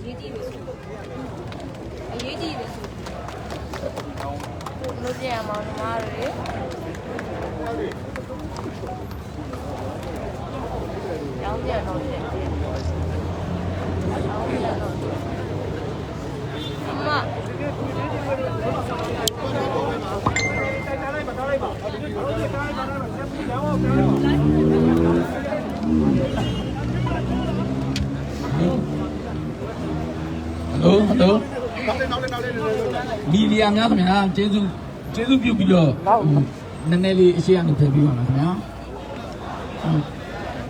ရေးကြည့်ပြီဆိုအရေးကြီးပြီဆိုလို့ကြည့်ရမှာညီမတွေရောင်းကြတော့တယ်Hello. မီဒီယာများခင်ဗျာကျေးဇူးပြုပြီးတော့နည်းနည်းလေးအရှိအနေထည့်ပြီးပါမယ်ခင်ဗျာ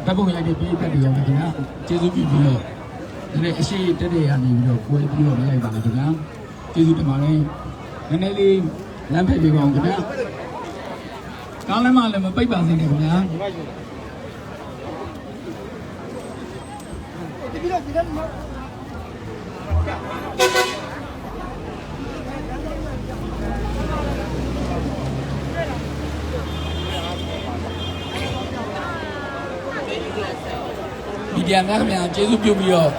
တပ်ပုံရိုက်တဲ့ပြည်သက်တွေရောခင်ဗျာကျေးဇူးပြုပြီးတော့နည်းနည်းအရှိတက်တဲ့ရနေပြီးတော့ပွဲပြီးတော့မရိုက်ပါနဲ့ခင်ဗျာကျေးဇူးတင်ပါတယ်နည်းနည်းလေးလမ်းဖက်ပေးပါအောင်ခင်ဗျာကားလမ်းမလည်းမပိတ်ပါစေနဲ့ခင်ဗျာမီဒီယာများခင်ဗျာကျေးဇူးပြုပြီးတော့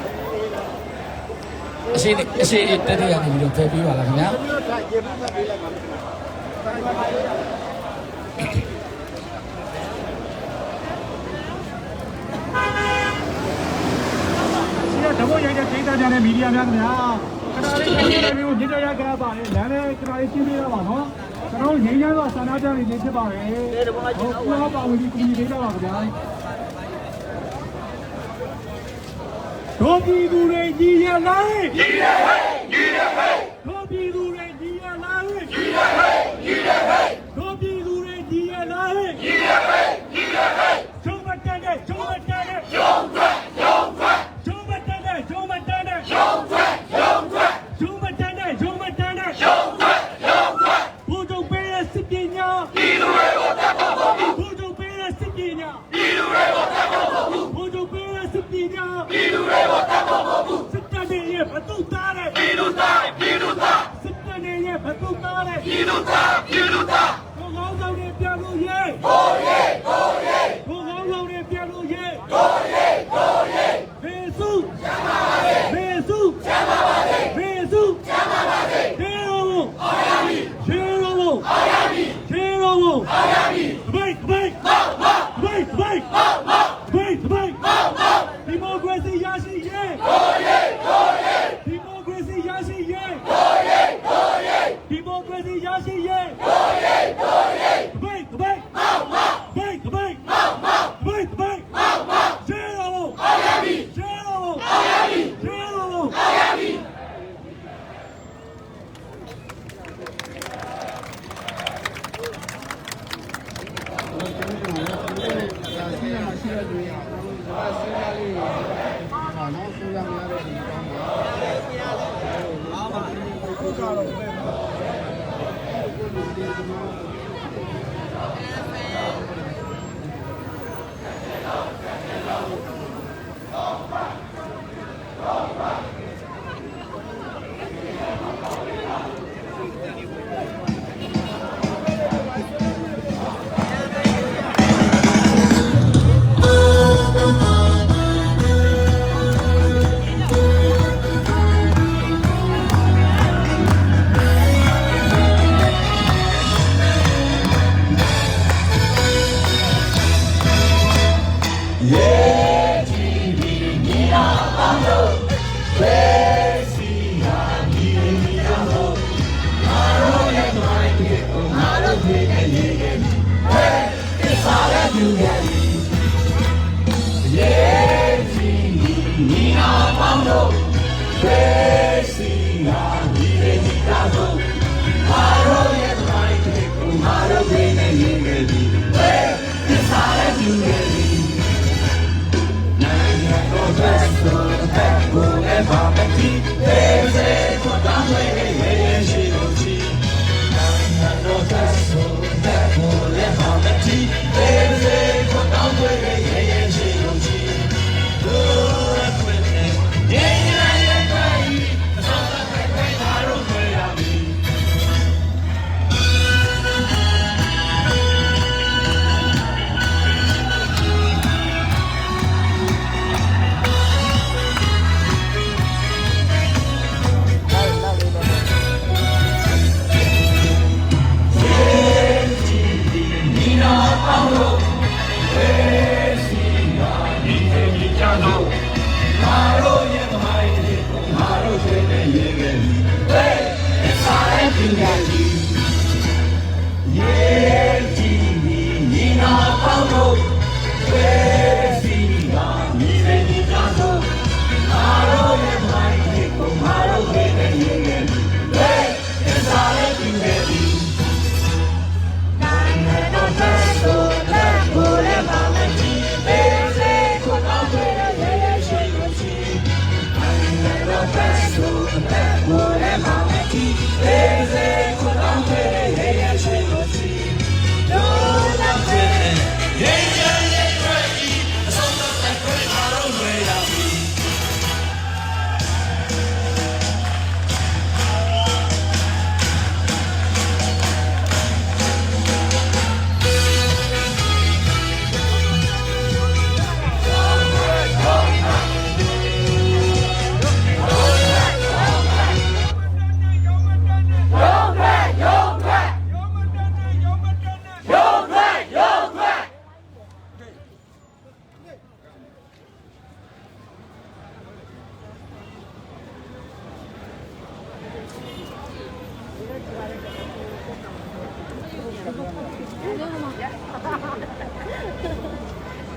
အရှိတက်တဲ့ရနေပြီးတော့ဖယ်ပေးပါလားခင်ဗျာဓမ္မရိုက်တဲ့ဒေတာကြတဲ့မီဒီယာများခင်ဗျာခဏလေးခဏလေးမျိုးညကြရကြပါလေလမ်းလေးခဏလေးရှင်းပြရပါနော်ကျွန်တော်ငင်းရတော့ဆန္ဒပြနေနေဖြစ်ပါပဲဟုတ်ကဲ့ပါဝင်ဒီကွန်မြူနီတီပါခင်ဗျာတို့ပြည်သူတွေကြီးရလားကြီးရဟဲ့ကြီးရဟဲ့တို့ပြည်သူတွေကြီးရလားကြီးရဟဲ့ကြီးရဟဲ့တို့ပြည်သူတွေကြီးရလားကြီးရဟဲ့ကြီးရဟဲ့ချုံမတန်တဲ့ချုံမတန်တဲ့ရုံးထွက်ရုံးထွက်ချုံမတန်တဲ့ချုံမတန်တဲ့ရုံးထွက်ရုံးထွက်ချုံမတန်တဲ့ချုံမတန်တဲ့ရုံးထွက်ရုံးထွက်ဘုံတို့ပေးတဲ့စစ်ပညာပြည်သူတွေကိုတတ်ဖို့ဘုံတို့ပေးတဲ့စစ်ပညာပြည်သူတွေကိုတတ်ဖို့ဘုံတို့ပေးတဲ့စစ်ပညာပြည်သူတွေကိုတတ်ဖို့စစ်တပ်ရဲ့ဘသူသားတဲ့ပြည်သူသားပြည်သူသားစစ်တပ်ရဲ့ဘသူသားတဲ့ပြည်သူသားပြည်သူသားဘုံကောင်းဆောင်တွေပြန်လို့ရေးဟိုးရေးဟိုးရေးဘုံကောင်းဆောင်တွေပြန်လို့ရေးဟိုးရေးဟိုးရေးဘေစုကျမ်းပါပါစေဘေစုကျမ်းပါပါစေဘေစုကျမ်းပါပါစေဒေရောအောင်ရမည်ဒေရောအောင်ရမည်ဒေရောအောင်ရမည်ဘိတ်ဘိတ်မောက်မောက်ဘိတ်ဘိတ်မောက်မောက်ဘိတ်ဘိတ်မောက်မောက်ဒီမိုကရေစီရရှိရေးဟိုးရေးဟိုးရေးဒီမိုကရေစီရရှိရေးဟိုးရေးဟိုးရေးဒီမိုကရေစီရရှိရေးဟိုးရေးဟိုးရေးဘိတ်ဘိတ်မောက်မောက်ဘိတ်ဘိတ်မောက်မောက်ဘိတ်ဘိတ်မောက်မောက်ဒေရောအောင်ရမည်ဒေရောအောင်ရမည်ဒေရောအောင်ရမည်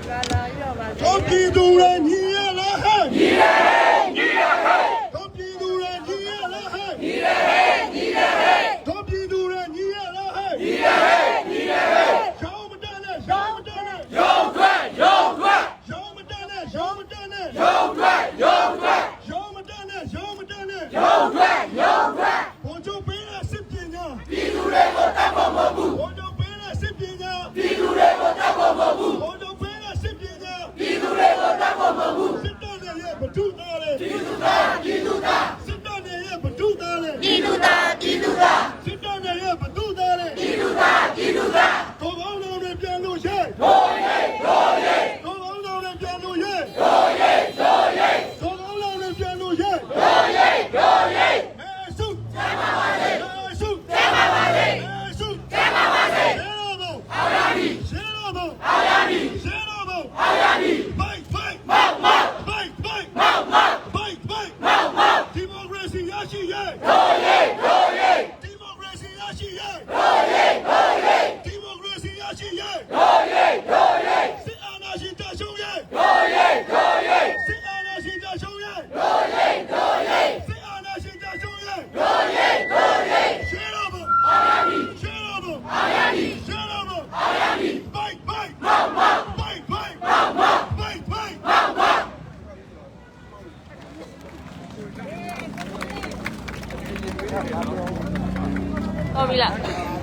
လာလာရောပါ တို့ပြည်သူတွေညီရလားဟဲ့ညီရဟဲ့ညီရဟဲ့တို့ပြည်သူတွေညီရလားဟဲ့ညီရဟဲ့ညီရဟဲ့တို့ပြည်သူတွေညီရလားဟဲ့ညီရဟဲ့ညီရဟဲ့ရောင်းမတန်းနဲ့ရောင်းမတန်းနဲ့ရောင်းထွက်ရောင်းထွက်ရောင်းမတန်းနဲ့ရောင်းမတန်းနဲ့ရောင်းထွက်ရောင်းထွက်ရောင်းမတန်းနဲ့ရောင်းမတန်းနဲ့ရောင်းထွက်ရောင်းထွက်ဘုံချုပ်ပေးတဲ့စစ်ပညာပြည်သူတွေကိုတတ်ဖို့မဟုတ်ဘူးဘုံချုပ်ပေးတဲ့စစ်ပညာပြည်သူတွေကိုတတ်ဖို့မဟုတ်ဘူးဘုံချုပ်ပေးတဲ့စစ်ပညာပြည်သူတွေကိုတတ်ဖို့မဟုတ်ဘူးစစ်တပ်ရဲ့ဗထုသားလေပြည်သူသားပြည်သူသားစစ်တပ်ရဲ့ဗထုသားလေပြည်သူသားပြည်သူသားစစ်တပ်ရဲ့ဗထုသားလေပြည်သူသားပြည်သူသားကိုကောင်းတော်တွေပြန်လို့ရဲတော်ရဲတော်ရဲကိုကောင်းတော်တွေပြန်လို့ရဲတော်ရဲတော်ရဲကိုကောင်းတော်တွေပြန်လို့ရဲတော်ရဲတော်ရဲမဲစုကျမ်းပါပါစေမဲစုကျမ်းပါပါစေမဲစုကျမ်းပါပါစေရဲတော်ဘုံအောင်ရမည်ရဲတော်ဘုံအောင်ရမည်ရဲတော်ဘုံအောင်ရမည်ဖိုက်ဖိုက်မောက်မောက်ဖိုက်ဖိုက်မောက်မောက်ဖိုက်ဖိုက်မောက်မောက်ဒီမိုကရေစီရရှိရဲတော်ရဲတော်ရဲဒီမိုကရေစီရရှိရဲတော်ရဲတော်ရဲဒီမိုကရေစီရရှိရဲတော်ရဲတော်ရဲစစ်အာဏာရှင်တရှုံးရဲတော်ရဲတော်ရဲစစ်အာဏာရှင်တရှုံးရဲတော်ရဲတော်ရဲစစ်အာဏာရှင်တရှုံးရဲတော်ရဲတော်ရဲရှေ့တော်ဘုံအောင်ရမည်ရှေ့တော်ဘုံအောင်ရမည်ရှေ့တော်ဘုံအောင်ရမည်ဖိုက်ဖိုက်မောက်မောက်ဖိုက်ဖိုက်မောက်မောက်ဖိုက်ဖိုက်မောက်မောက် ဟုတ်ပြီလား